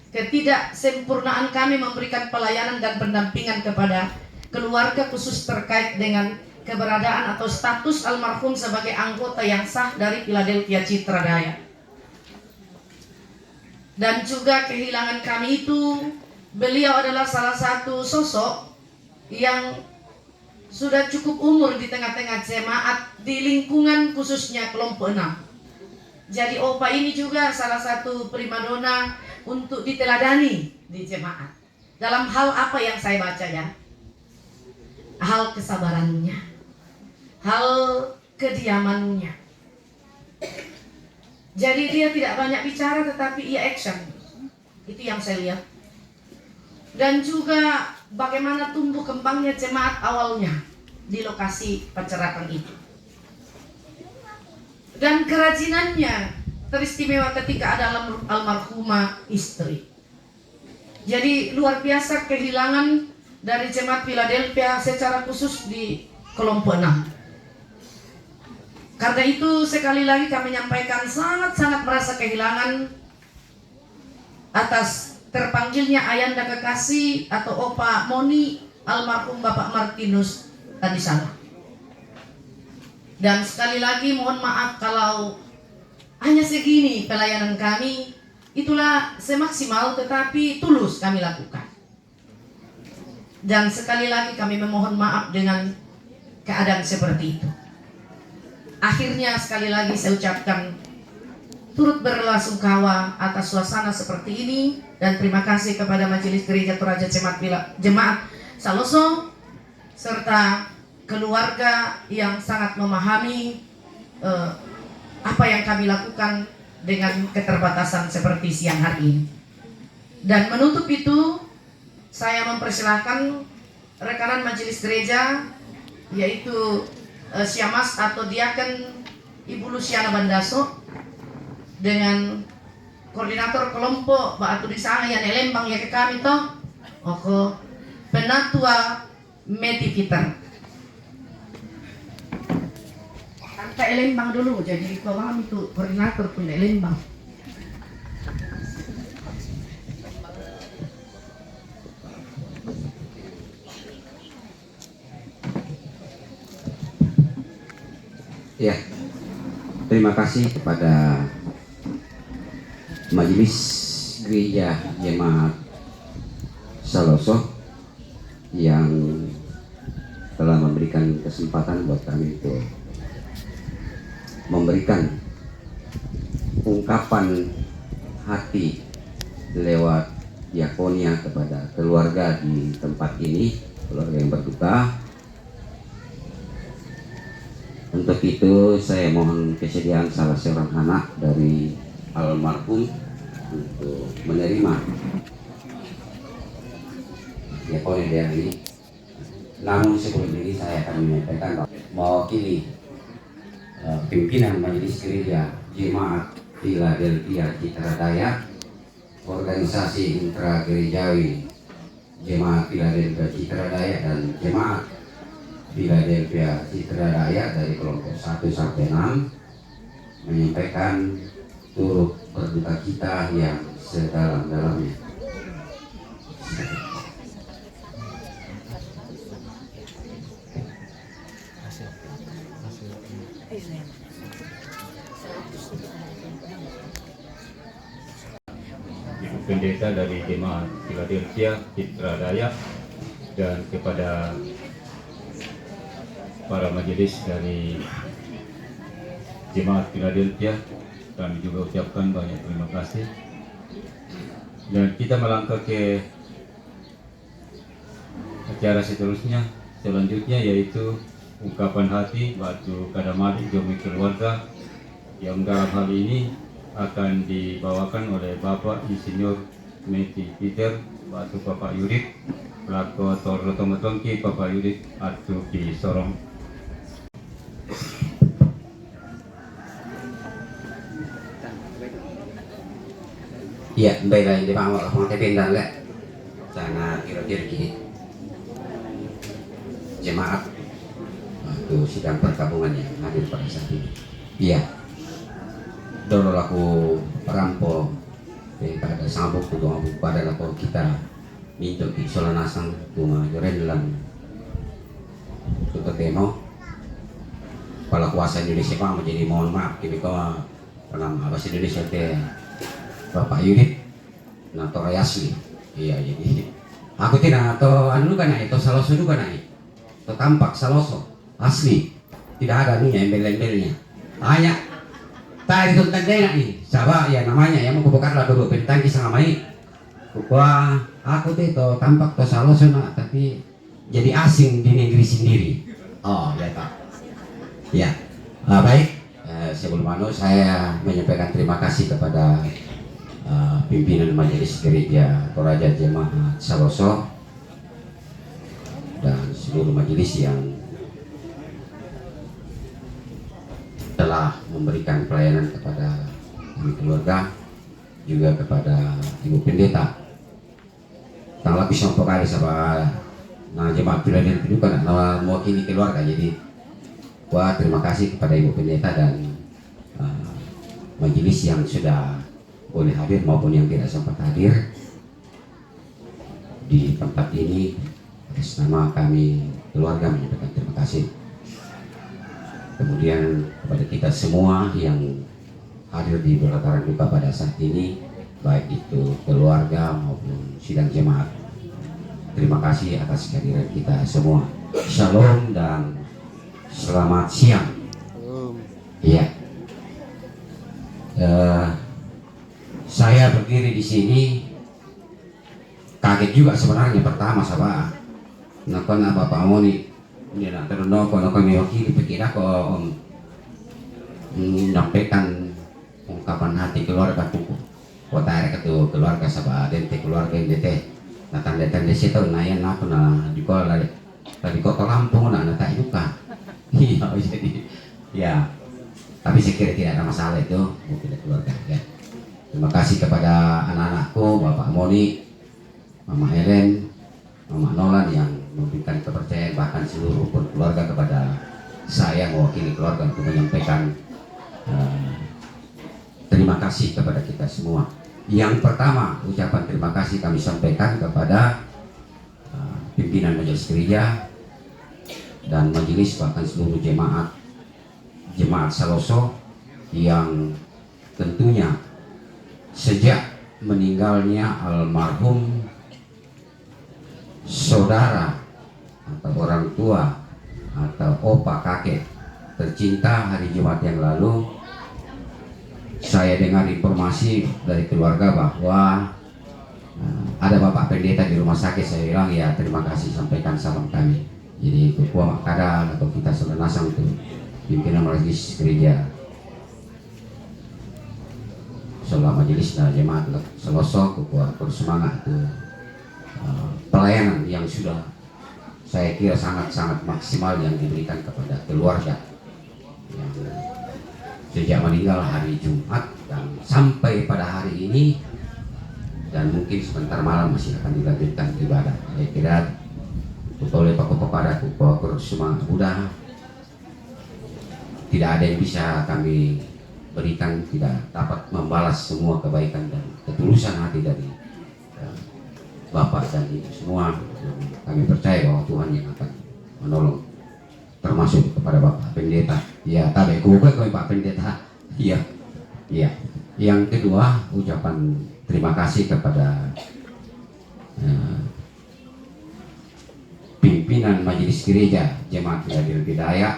Speaker 4: ketidaksempurnaan kami memberikan pelayanan dan pendampingan kepada keluarga, khusus terkait dengan keberadaan atau status almarhum sebagai anggota yang sah dari Philadelphia Citra Daya. Dan juga kehilangan kami itu, beliau adalah salah satu sosok yang sudah cukup umur di tengah-tengah jemaat di lingkungan khususnya kelompok 6. Jadi Opa ini juga salah satu primadona untuk diteladani di jemaat. Dalam hal apa yang saya baca ya? Hal kesabarannya, hal kediamannya. Jadi dia tidak banyak bicara tetapi ia action. Itu yang saya lihat. Dan juga bagaimana tumbuh kembangnya jemaat awalnya di lokasi Pacerakang itu. Dan kerajinannya teristimewa ketika ada almarhumah istri. Jadi luar biasa kehilangan dari jemaat Philadelphia secara khusus di kelompok 6. Karena itu sekali lagi kami menyampaikan sangat-sangat merasa kehilangan atas terpanggilnya Ayanda Kekasih atau Opa Moni almarhum Bapak Martinus tadi salah. Dan sekali lagi mohon maaf kalau hanya segini pelayanan kami, itulah semaksimal tetapi tulus kami lakukan. Dan sekali lagi kami memohon maaf dengan keadaan seperti itu. Akhirnya sekali lagi saya ucapkan turut berbelasungkawa atas suasana seperti ini, dan terima kasih kepada Majelis Gereja Toraja Jemaat Saloso serta keluarga yang sangat memahami apa yang kami lakukan dengan keterbatasan seperti siang hari ini. Dan menutup itu, saya mempersilahkan rekanan majelis gereja, yaitu Syamas atau Diaken Ibu Luciana Bandaso dengan koordinator kelompok Batu Disanga yang Lembang ya ke kami toh, Penatua Meti Peter. Tak Lembang dulu, jadi di Kawang itu koordinator pun Lembang.
Speaker 8: Ya, terima kasih kepada Majelis Gereja Jemaat Saloso yang telah memberikan kesempatan buat kami untuk memberikan ungkapan hati lewat diakonia kepada keluarga di tempat ini, keluarga yang berduka. Untuk itu saya mohon kesediaan salah seorang anak dari almarhum untuk menerima diakonia dia ini. Namun sebelum ini saya akan menyampaikan mewakili pimpinan Majelis Gereja Jemaat Philadelphia Citra Dayak, organisasi intragerejawi Jemaat Philadelphia Citra Dayak dan Jemaat Philadelphia Citra Dayak dari kelompok 1 sampai 6 menyampaikan turut berduka cita yang sedalam-dalamnya.
Speaker 3: Ibu Pendeta dari Jemaat Philadelphia Citra Dayak dan kepada para majelis dari Jemaat Philadelphia, kami juga ucapkan banyak terima kasih. Dan kita melangkah ke acara selanjutnya yaitu ungkapan hati Batu Kadamali Jomi keluarga, yang dalam hal ini akan dibawakan oleh Bapak Insinyur Meti Peter Batu Bapak Yudit Lako Torlo Tomotonki Bapak Yudit Atu Ki Sorong.
Speaker 8: Ya, baiklah yang dibawa pengantin dan lek sana kira-kira gini jemaat waktu sidang perkabungan yang hadir pada saat ini. Iya, dulu laku perampo daripada sambuk tudung abu pada laku kita minta di solanasang tunga joren dalam tututeno kepala kuasa Indonesia Pak menjadi mohon maaf kini kau dalam bahasa Indonesia teh Bapak Yudit nato Rayasli. Iya, jadi aku tidak atau anu kan itu Saloso juga naik atau tampak Saloso asli tidak ada nih embel-embelnya hanya tadi itu tanda nih siapa ya namanya yang mau buka dulu pentangki sama ini wah aku tuh tampak tuh Saloso nak tapi jadi asing di negeri sendiri. Oh ya tak ya baik. Sebelum anu saya menyampaikan terima kasih kepada pimpinan Majelis Gereja Toraja Jemaat Saloso dan seluruh majelis yang telah memberikan pelayanan kepada kami keluarga, juga kepada Ibu Pendeta. Tang lapis yang pokari sama jemaat Philadelphia itu kan mewakili keluarga, jadi wah terima kasih kepada Ibu Pendeta dan majelis yang sudah boleh hadir maupun yang tidak sempat hadir di tempat ini. Atas nama kami keluarga menyampaikan terima kasih. Kemudian kepada kita semua yang hadir di belataran duka pada saat ini, baik itu keluarga maupun sidang jemaat, terima kasih atas kehadiran kita semua. Shalom dan selamat siang. Iya. Saya berdiri di sini kaget juga sebenarnya pertama sama nakon Bapak Moni ini nak terno kono kami wakili pikir aku menyampaikan ungkapan hati keluarga tuku kota area ketu keluarga sama dente keluarga dente natang datang di situ nayan aku na di kola tadi kota Lampung na tak juga iya jadi ya tapi saya kira tidak ada masalah itu mungkin keluarga ya. Terima kasih kepada anak-anakku, Bapak Moni, Mama Helen, Mama Nolan yang memberikan kepercayaan bahkan seluruh keluarga kepada saya mewakili keluarga untuk menyampaikan terima kasih kepada kita semua. Yang pertama, ucapan terima kasih kami sampaikan kepada pimpinan majelis gereja dan majelis, bahkan seluruh jemaat Saloso yang tentunya sejak meninggalnya almarhum saudara atau orang tua atau opa kakek tercinta hari Jumat yang lalu, saya dengar informasi dari keluarga bahwa ada Bapak Pendeta di rumah sakit. Saya bilang ya terima kasih, sampaikan salam kami. Jadi Ketua Makada atau kita Selenasang itu pimpinan majelis gereja selama majelis dan jemaat Seloso, Ketua bersemangat itu pelayanan yang sudah saya kira sangat-sangat maksimal yang diberikan kepada keluarga yang sejak meninggal hari Jumat dan sampai pada hari ini, dan mungkin sebentar malam masih akan dilanjutkan ibadah. Saya kira oleh Pak Kepada Ketua semangat muda, tidak ada yang bisa kami berikan, tidak dapat membalas semua kebaikan dan ketulusan hati dari Bapak dan Ibu semua. Kami percaya bahwa Tuhan yang akan menolong, termasuk kepada Bapak Pendeta. Ya, tapi kami Pak Pendeta. Iya, iya. Yang kedua, ucapan terima kasih kepada pimpinan majelis gereja Jemaat Filadelfia Bidaya.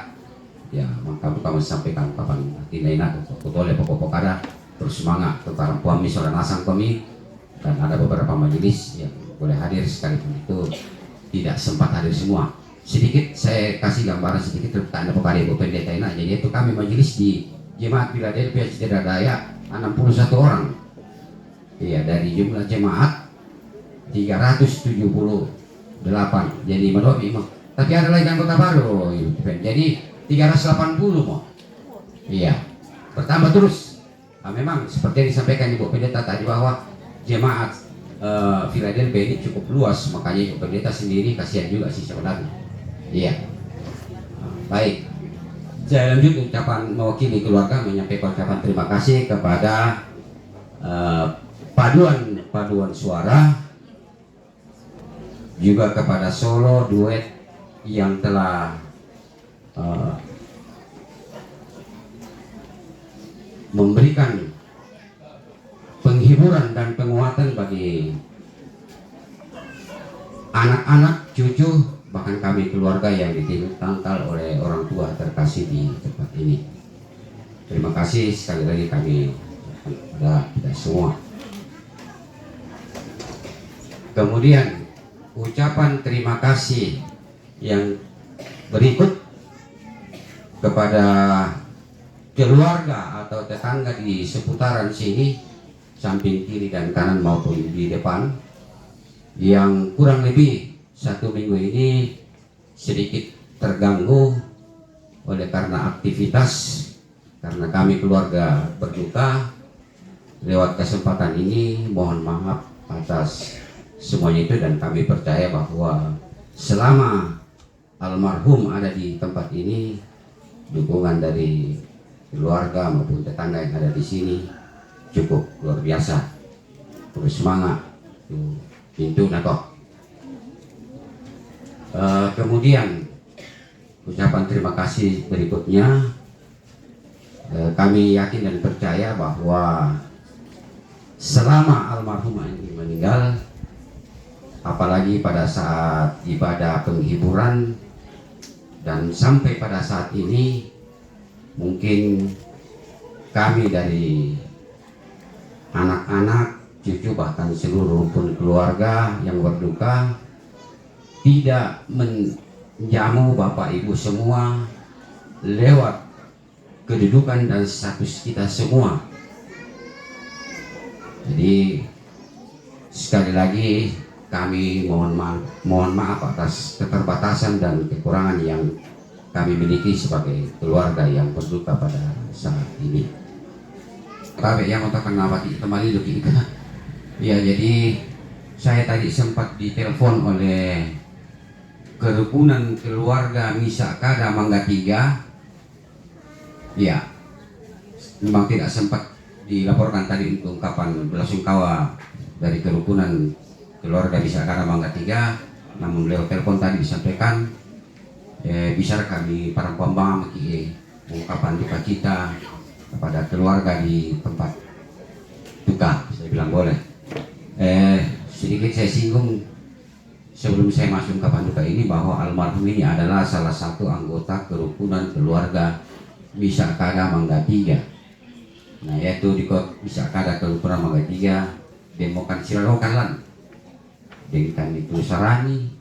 Speaker 8: Ya, maka kami sampaikan kapan tindaina oleh pokok ada bersemangat tentang puami seorang asang kami, dan ada beberapa majelis yang boleh hadir sekalipun itu tidak sempat hadir semua. Sedikit saya kasih gambaran sedikit tentang kepada Ibu Pendeta ini. Jadi itu kami majelis di Jemaat Filadelfia Bidaya 61 orang. Iya, dari jumlah jemaat 378. Jadi menurut Imam. Tapi ada lagi anggota baru. Jadi 380 mau. Iya. Pertama terus. Nah, memang seperti yang disampaikan Ibu Pendeta tadi bahwa jemaat Philadelphia ini cukup luas, makanya Ibu Pendeta sendiri kasihan juga sih sebenarnya. Iya. Baik. Saya lanjut ucapan mewakili keluarga menyampaikan ucapan terima kasih kepada paduan suara, juga kepada Solo Duet yang telah memberikan penghiburan dan penguatan bagi anak-anak, cucu, bahkan kami keluarga yang ditangkal oleh orang tua terkasih di tempat ini. Terima kasih sekali lagi kami kepada kita semua. Kemudian ucapan terima kasih yang berikut kepada keluarga atau tetangga di seputaran sini, samping kiri dan kanan maupun di depan, yang kurang lebih 1 minggu ini sedikit terganggu oleh karena aktivitas, karena kami keluarga berduka. Lewat kesempatan ini mohon maaf atas semuanya itu, dan kami percaya bahwa selama almarhum ada di tempat ini, dukungan dari keluarga maupun tetangga yang ada di sini cukup luar biasa. Bersemangat pintu nato. Kemudian ucapan terima kasih berikutnya, kami yakin dan percaya bahwa selama almarhum ini meninggal, apalagi pada saat ibadah penghiburan dan sampai pada saat ini, mungkin kami dari anak-anak, cucu, bahkan seluruh rumpun keluarga yang berduka tidak menjamu Bapak Ibu semua lewat kedudukan dan status kita semua. Jadi sekali lagi kami mohon maaf atas keterbatasan dan kekurangan yang kami miliki sebagai keluarga yang berduka pada saat ini. Tapi yang untuk kenapa kembali lagi kita? Ya, jadi saya tadi sempat ditelepon oleh kerukunan keluarga Misa Kada Mangga 3, ya memang tidak sempat dilaporkan tadi untuk ungkapan belasungkawa dari kerukunan keluarga Misa Kada Mangga 3, namun lewat telepon tadi disampaikan bisa kami para pembang ungkapan duka cita kepada keluarga di tempat duka, saya bilang boleh. Sedikit saya singgung sebelum saya masuk ke duka ini bahwa almarhum ini adalah salah satu anggota kerukunan keluarga Misa Kada Mangga 3. Nah, yaitu di Misa Kada kerukunan Mangga 3 demokan Siralokalan dengan itu Sarani,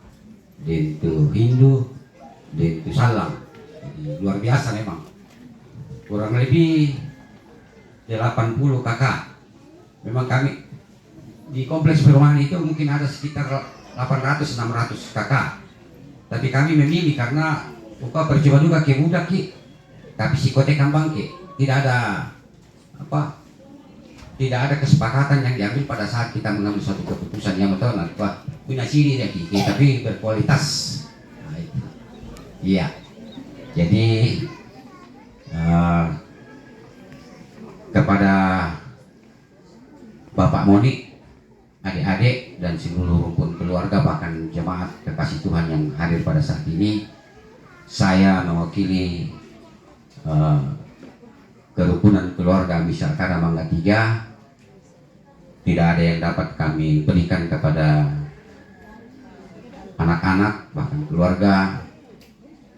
Speaker 8: dan itu Hindu, dan itu Salam. Jadi luar biasa memang. Kurang lebih 80 kakak. Memang kami di kompleks perumahan itu mungkin ada sekitar 800-600 kakak. Tapi kami memilih karena buka percuma juga ke budak ki. Tapi si kote kambang ki tidak ada tidak ada kesepakatan yang diambil pada saat kita mengambil suatu keputusan yang betul punya ciri ya ki, tapi berkualitas. Nah, itu. Iya. Jadi kepada Bapak Moni, adik-adik dan seluruh rumpun keluarga bahkan jemaat kekasih Tuhan yang hadir pada saat ini, saya mewakili kerukunan keluarga Misa Kada Mangga 3. Tidak ada yang dapat kami berikan kepada anak-anak bahkan keluarga,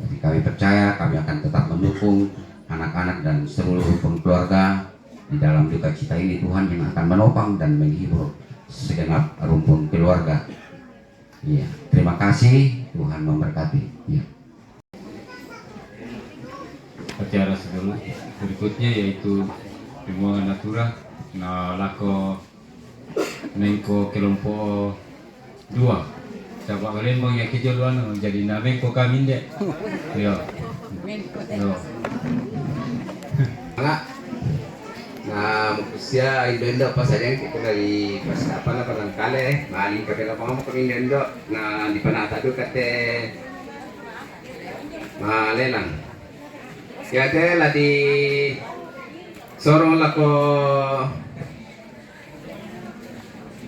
Speaker 8: tapi kami percaya kami akan tetap mendukung anak-anak dan seluruh keluarga di dalam duka cita ini. Tuhan yang akan menopang dan menghibur segenap rumpun keluarga. Iya, terima kasih, Tuhan memberkati. Iya.
Speaker 3: Acara berikutnya yaitu pembuangan natura lako Mengko kelompok 2. Coba kalian bang yang kejoluan jadi na Mengko kami dek. Yo. Yo.
Speaker 9: Nah, usia Indo pas ada yang kita dari pas apa lah barangkali maling kapela pangamo kami Indo na di panata tu kate malelang. Kaya lah di sorong lah ko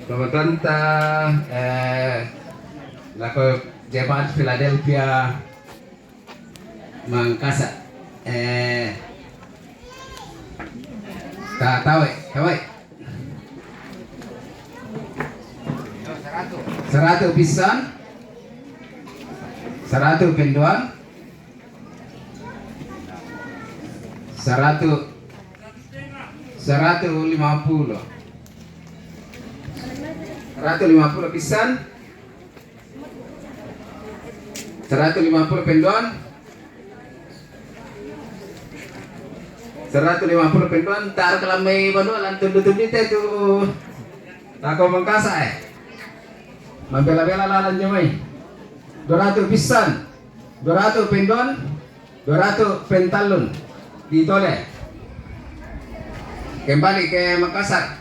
Speaker 9: pemerintah lah ko jemaat Philadelphia Mangkasa tahu 100 pisan 100 penduan 150 pisan 150 penduan 150 penduan tar kelamai banuan lantundu-tundu itu aku Mangkasa membela-bela lalan jemai 200 pisan 200 penduan 200 pentalun ditoleh kembali ke Makassar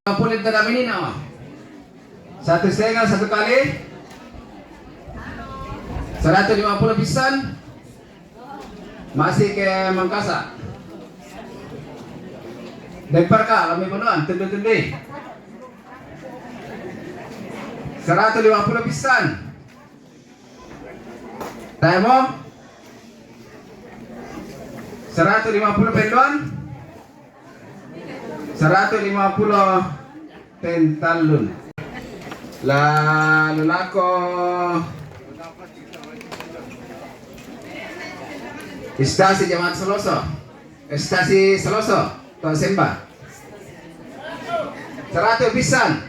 Speaker 9: 50 terdam ini nama 1,5 1 kali 150 pisan masih ke Makassar lempar ka kami penuhan tundu-tundu 150 pisan Taimo 150 penduan 150 pentalun lalu lako Stasi Jemaat Seloso Stasi Seloso Tuan Semba 100 pisan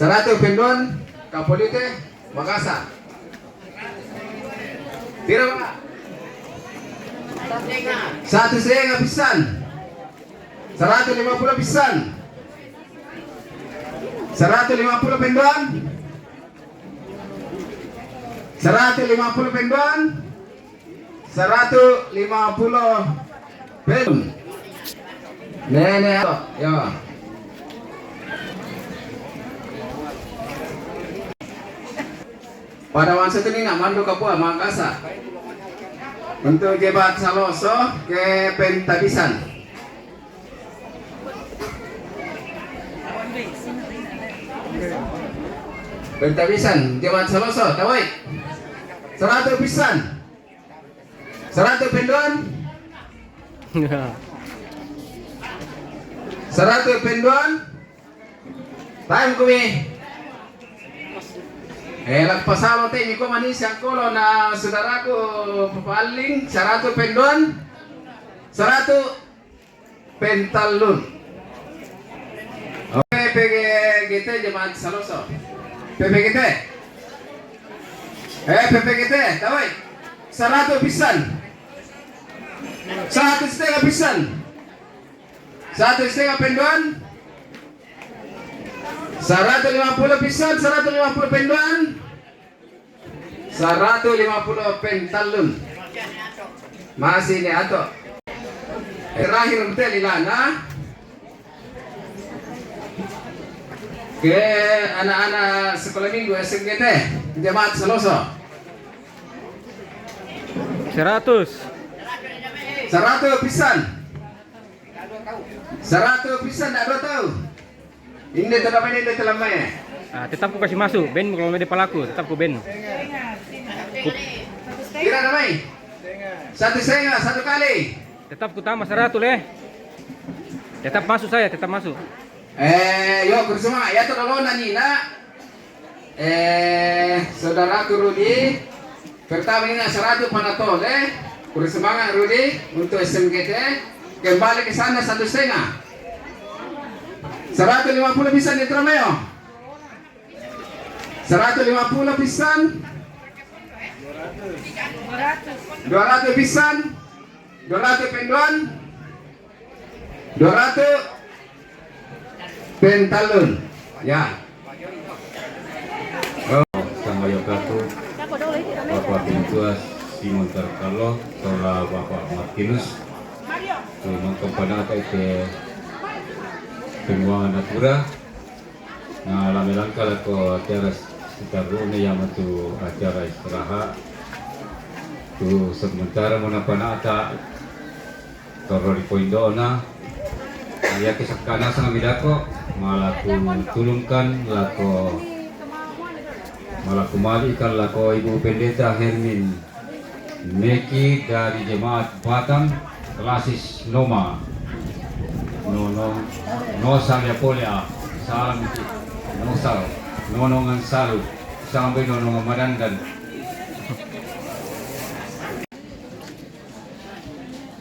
Speaker 9: 100 penduan Kapolite Makassar Pira Pak 1,5 pisan 150 pisan 150 penduan 150 penduan 150 penduan nenek ya pada wansa itu nina mandu kapua Makassar untuk jebat Saloso ke Pentabisan. Pentabisan jebat Saloso tawai 100 pisan 100 penduan 100 penduan time kumi pasalo te ko manis yang kolo na saudaraku paling 100 penduan 100 pentalun. PPGT jemaat Saloso PPGT PPGT tawai 100 pisan 1,5 pisan 1,5 penduan 150 pisan 150 penduan 150 pentalun masih ini atau terakhir betul ilana ke anak-anak sekolah minggu SMGT jemaat Saloso 100 pisan 100 pisan tak 2 tahu ini terdapat ini terlambat ya.
Speaker 1: Tetap ku kasih masuk Ben kalau ada pelaku tetap ku Ben.
Speaker 9: Kira namai 1,5 1 kali.
Speaker 1: Tetap ku tambah 100 leh. Tetap masuk saya tetap masuk.
Speaker 9: Yo bersama ya tuh kalau nanyina saudaraku Rudi pertama ini 100 panatole bersemangat Rudi untuk SMGT kembali ke sana 1,5 150 pisan di Tromeo 150 pisan 200 pisan 200 penduan 200 pentalun ya.
Speaker 3: Sama Yogyakarta Bapak Pintuas Simon Terkalo Sola Bapak Martinus Tumang kepada ke penguangan natura nah lami-langka lako acara sekitar ini yang itu acara istirahat tu sementara menapanata toro di poindona ya kesakana sang midako malaku tulungkan lako malaku malikan lako Ibu Pendeta Hermin Meki dari jemaat Batam Klasis Noma no sal ya polya salam no sal nonongan salu sampai nonongan madandan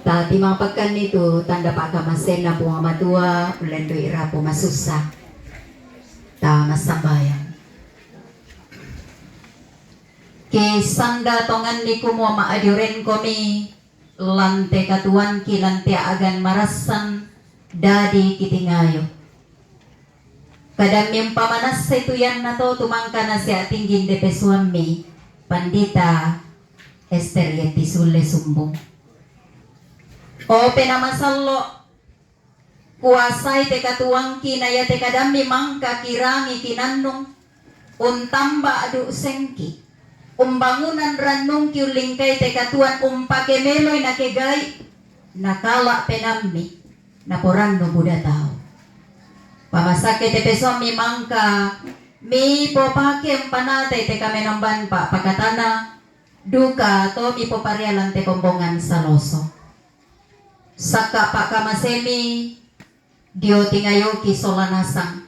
Speaker 10: Tati mapakan itu tanda pakamasena po matua ulendo irapo masusa ta masambayan ke sanda tongan ni kumo maaduren komi lante katuan ki lante agan marasan dadi kitingayo kadang yung pamanas sa tuyan na to tumangka na siya tinggin de pesuami pandita Esther Yetisule Sumbong o penamasalo kuasay te katuang kinaya te kadami mangka kirangi kinanong untamba adu sengki umbangunan ranong kiulingkay te katuan pakemeloy na kegay nakala penami naporando Buddha tao pamasake te pesuami mangka mi popake panate te kamenamban pa pakatana duka to mi poparialan te kombongan Saloso saka pa kamasemi dio tingayo ki solanasang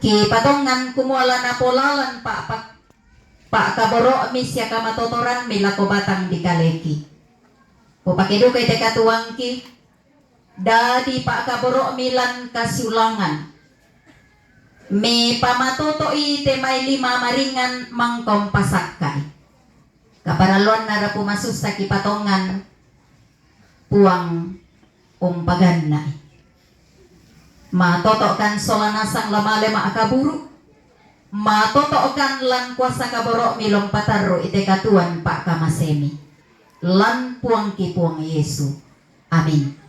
Speaker 10: ki patongan kumuala na polalan pa kaboro mi siya kamatotoran milako batang di kaleki popake duka te katuang ki dadi pak kaboro milan kasulangan me pamatoto ite may 5 maringan mangkom pasakay kaparalon nara pumasus sa kipatongan puang umpaganay matoto kan solanasang lamale maakaburu matoto kan lan kuasa kaboro milong pataro ite katuan pak kamasemi lan puang ki puang Yesu amin.